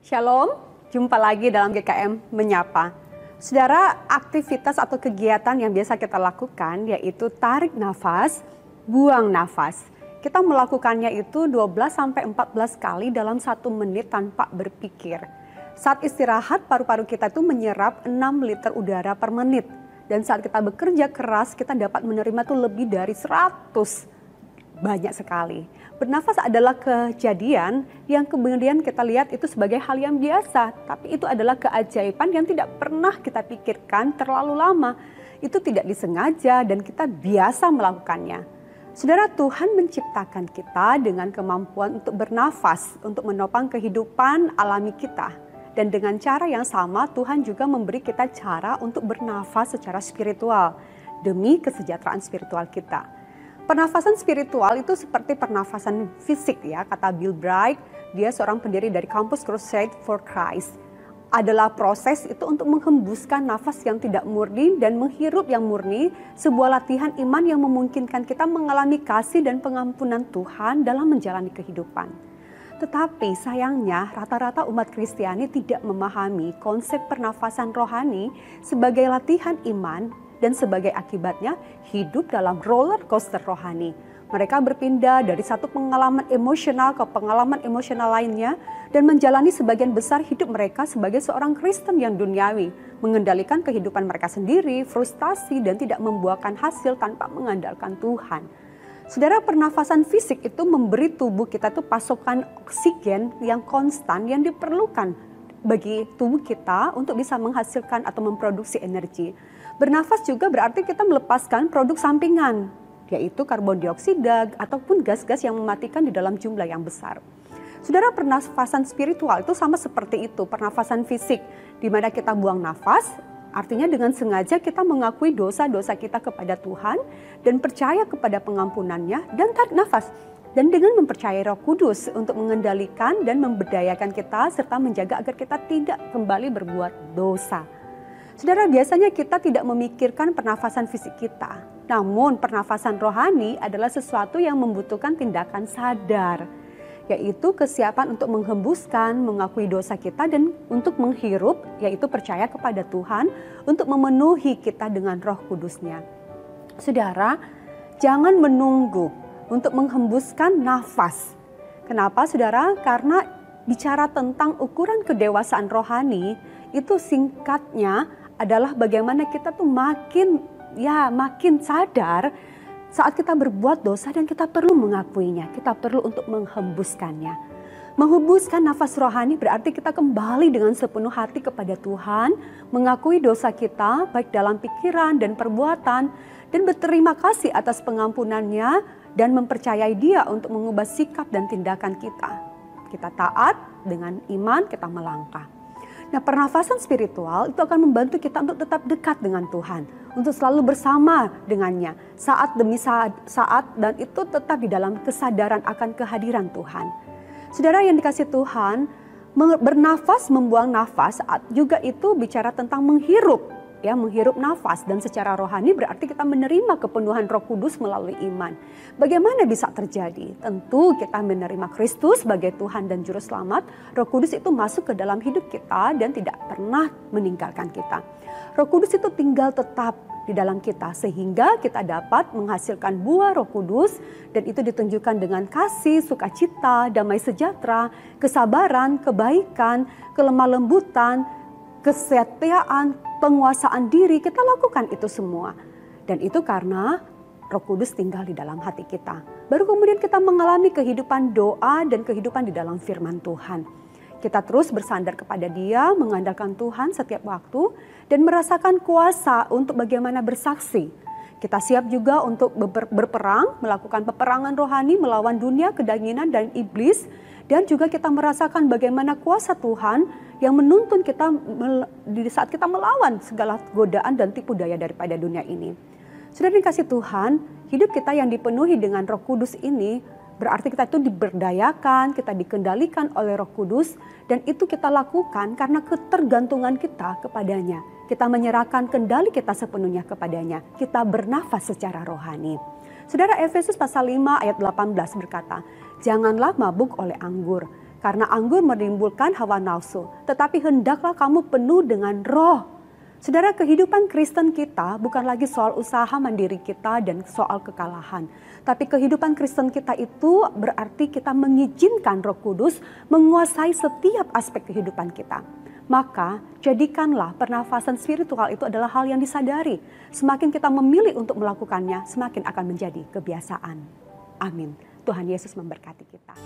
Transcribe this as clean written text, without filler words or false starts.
Shalom, jumpa lagi dalam GKM Menyapa. Saudara, aktivitas atau kegiatan yang biasa kita lakukan yaitu tarik nafas, buang nafas. Kita melakukannya itu 12-14 kali dalam 1 menit tanpa berpikir. Saat istirahat, paru-paru kita itu menyerap 6 liter udara per menit. Dan saat kita bekerja keras, kita dapat menerima tuh lebih dari 100. Banyak sekali. Bernafas adalah kejadian yang kemudian kita lihat itu sebagai hal yang biasa. Tapi itu adalah keajaiban yang tidak pernah kita pikirkan terlalu lama. Itu tidak disengaja dan kita biasa melakukannya. Saudara, Tuhan menciptakan kita dengan kemampuan untuk bernafas, untuk menopang kehidupan alami kita. Dan dengan cara yang sama Tuhan juga memberi kita cara untuk bernafas secara spiritual demi kesejahteraan spiritual kita. Pernafasan spiritual itu seperti pernafasan fisik ya, kata Bill Bright, dia seorang pendiri dari kampus Crusade for Christ. Adalah proses itu untuk menghembuskan nafas yang tidak murni dan menghirup yang murni, sebuah latihan iman yang memungkinkan kita mengalami kasih dan pengampunan Tuhan dalam menjalani kehidupan. Tetapi sayangnya rata-rata umat Kristiani tidak memahami konsep pernafasan rohani sebagai latihan iman dan sebagai akibatnya hidup dalam roller coaster rohani. Mereka berpindah dari satu pengalaman emosional ke pengalaman emosional lainnya dan menjalani sebagian besar hidup mereka sebagai seorang Kristen yang duniawi, mengendalikan kehidupan mereka sendiri, frustasi dan tidak membuahkan hasil tanpa mengandalkan Tuhan. Saudara, pernafasan fisik itu memberi tubuh kita tuh pasokan oksigen yang konstan yang diperlukan bagi tubuh kita untuk bisa menghasilkan atau memproduksi energi. Bernafas juga berarti kita melepaskan produk sampingan, yaitu karbon dioksida ataupun gas-gas yang mematikan di dalam jumlah yang besar. Saudara, pernafasan spiritual itu sama seperti itu, pernafasan fisik, di mana kita buang nafas, artinya dengan sengaja kita mengakui dosa-dosa kita kepada Tuhan dan percaya kepada pengampunannya dan tarik nafas. Dan dengan mempercayai Roh Kudus untuk mengendalikan dan memberdayakan kita serta menjaga agar kita tidak kembali berbuat dosa. Saudara, biasanya kita tidak memikirkan pernafasan fisik kita. Namun pernafasan rohani adalah sesuatu yang membutuhkan tindakan sadar. Yaitu kesiapan untuk menghembuskan, mengakui dosa kita dan untuk menghirup, yaitu percaya kepada Tuhan untuk memenuhi kita dengan Roh Kudusnya. Saudara, jangan menunggu untuk menghembuskan nafas. Kenapa saudara? Karena bicara tentang ukuran kedewasaan rohani, itu singkatnya adalah bagaimana kita tuh makin sadar saat kita berbuat dosa dan kita perlu mengakuinya, kita perlu untuk menghembuskannya. Menghembuskan nafas rohani berarti kita kembali dengan sepenuh hati kepada Tuhan, mengakui dosa kita baik dalam pikiran dan perbuatan, dan berterima kasih atas pengampunannya dan mempercayai Dia untuk mengubah sikap dan tindakan kita. Kita taat, dengan iman kita melangkah. Nah, pernafasan spiritual itu akan membantu kita untuk tetap dekat dengan Tuhan, untuk selalu bersama dengannya saat demi saat dan itu tetap di dalam kesadaran akan kehadiran Tuhan. Saudara yang dikasihi Tuhan, bernafas, membuang nafas juga itu bicara tentang menghirup nafas, dan secara rohani berarti kita menerima kepenuhan Roh Kudus melalui iman. Bagaimana bisa terjadi? Tentu kita menerima Kristus sebagai Tuhan dan Juru Selamat. Roh Kudus itu masuk ke dalam hidup kita dan tidak pernah meninggalkan kita. Roh Kudus itu tinggal tetap di dalam kita sehingga kita dapat menghasilkan buah Roh Kudus, dan itu ditunjukkan dengan kasih, sukacita, damai sejahtera, kesabaran, kebaikan, kelemah lembutan, kesetiaan, penguasaan diri. Kita lakukan itu semua. Dan itu karena Roh Kudus tinggal di dalam hati kita. Baru kemudian kita mengalami kehidupan doa dan kehidupan di dalam firman Tuhan. Kita terus bersandar kepada Dia, mengandalkan Tuhan setiap waktu, dan merasakan kuasa untuk bagaimana bersaksi. Kita siap juga untuk berperang, melakukan peperangan rohani melawan dunia, kedanginan, dan iblis. Dan juga kita merasakan bagaimana kuasa Tuhan yang menuntun kita di saat kita melawan segala godaan dan tipu daya daripada dunia ini. Sudah dikasih Tuhan, hidup kita yang dipenuhi dengan Roh Kudus ini berarti kita itu diberdayakan, kita dikendalikan oleh Roh Kudus, dan itu kita lakukan karena ketergantungan kita kepadanya. Kita menyerahkan kendali kita sepenuhnya kepadanya. Kita bernafas secara rohani. Saudara, Efesus pasal 5 ayat 18 berkata, "Janganlah mabuk oleh anggur, Karena anggur menimbulkan hawa nafsu, tetapi hendaklah kamu penuh dengan roh. Saudara, kehidupan Kristen kita bukan lagi soal usaha mandiri kita dan soal kekalahan. Tapi kehidupan Kristen kita itu berarti kita mengizinkan Roh Kudus menguasai setiap aspek kehidupan kita. Maka jadikanlah pernafasan spiritual itu adalah hal yang disadari. Semakin kita memilih untuk melakukannya, semakin akan menjadi kebiasaan. Amin. Tuhan Yesus memberkati kita.